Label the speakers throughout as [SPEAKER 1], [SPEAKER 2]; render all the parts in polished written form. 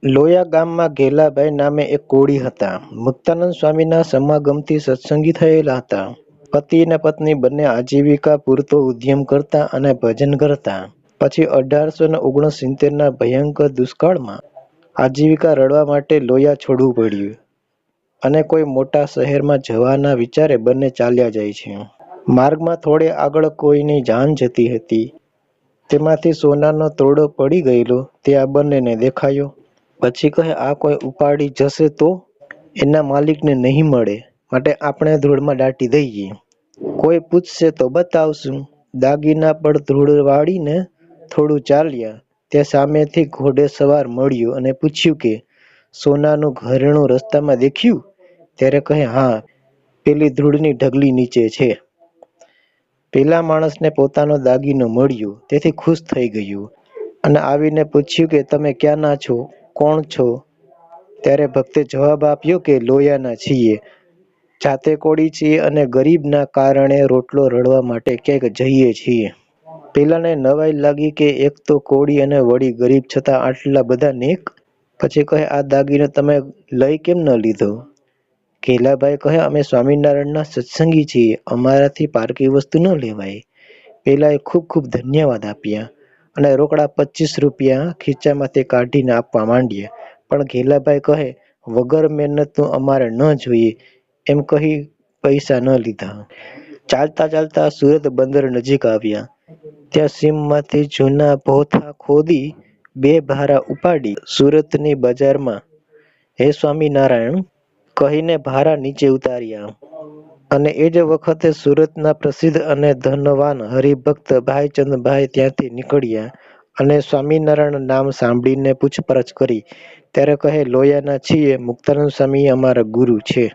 [SPEAKER 1] લોયા ગામમાં ઘેલાભાઈ નામે એક કોળી હતા. મુક્તાનંદ સ્વામીના સમાગમથી સત્સંગી થયેલા હતા. પતિ અને પત્ની બંને આજીવિકા પૂરતો ઉદ્યમ કરતા અને ભજન કરતા. પછી 1869ના ભયંકર દુષ્કાળમાં આજીવિકા રળવા માટે લોયા છોડવું પડ્યું અને કોઈ મોટા શહેરમાં જવાના વિચારે બંને ચાલ્યા જાય છે. માર્ગમાં થોડે આગળ કોઈની જાન જતી હતી. તેમાંથી સોનાનો તોડો પડી ગયેલો તે આ બંનેને દેખાયો. પછી કહે, આ કોઈ ઉપાડી જશે તો એના માલિકને નહીં મળે, માટે આપણે ધૂળમાં દાટી દઈએ. કોઈ પૂછશે તો બતાવશું. દાગીના પર ધૂળ વાળીને થોડું ચાલ્યા ત્યાં સામેથી ઘોડેસવાર મળ્યો અને પૂછ્યું કે સોનાનું ઘરેણું રસ્તામાં દેખ્યું? ત્યારે કહે, હા, પેલી ધૂળની ઢગલી નીચે છે. પેલા માણસને પોતાનો દાગીનો મળ્યો તેથી ખુશ થઈ ગયું અને આવીને પૂછ્યું કે તમે ક્યાંના છો, કોણ છો? ત્યારે ભક્તે જવાબ આપ્યો કે લોયાના છીએ, જાતે કોળી છીએ અને ગરીબના કારણે રોટલો રળવા માટે ક્યાંક જઈએ છીએ. પેલાને નવાઈ લાગી કે એક તો કોળી અને વળી ગરીબ છતાં આટલા બધા નેક. પછી કહે, આ દાગીનો તમે લઈ કેમ ન લીધો? ઘેલાભાઈ કહે, અમે સ્વામિનારાયણના સત્સંગી છીએ, અમારાથી પારકી વસ્તુ ન લેવાય. પેલાએ ખૂબ ખૂબ ધન્યવાદ આપ્યા અને રોકડા 25 રૂપિયા ખીચામાંથી કાઢીને આપવા માંડ્યા. પણ ઘેલાભાઈ કહે, વગર મહેનતનું અમારે ન જોઈએ, એમ કહી પૈસા ન લીધા. ચાલતા ચાલતા સુરત બંદર નજીક આવ્યા. ત્યાં સીમમાંથી જૂના ભોથા ખોદી 2 ભારા ઉપાડી સુરતની બજારમાં હે સ્વામિનારાયણ કહીને ભારા નીચે ઉતાર્યા. અને એ જ વખતે સુરતના પ્રસિદ્ધ અને ધનવાન હરિભક્ત ભાઈચંદભાઈ ત્યાંથી નીકળ્યા અને સ્વામિનારાયણ નામ સાંભળીને પૂછપરછ કરી. ત્યારે કહે, લોયાના છીએ, મુક્તાનંદ સ્વામી અમારા ગુરુ છે.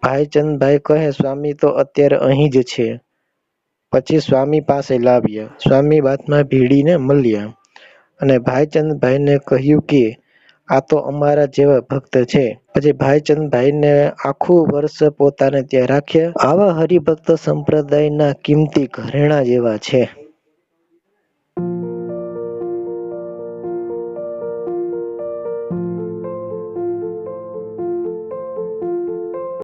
[SPEAKER 1] ભાઈચંદભાઈ કહે, સ્વામી તો અત્યારે અહીં જ છે. પછી સ્વામી પાસે લાવ્યા. સ્વામી બાથમાં ભીડીને મળ્યા અને ભાઈચંદભાઈને કહ્યું કે આ તો અમારા જેવા ભક્ત છે. પછી ભાઈચંદભાઈને આખું વર્ષ પોતાને ત્યાં રાખ્યા. આવા હરિભક્ત સંપ્રદાયના કિંમતી ઘરેણા જેવા છે.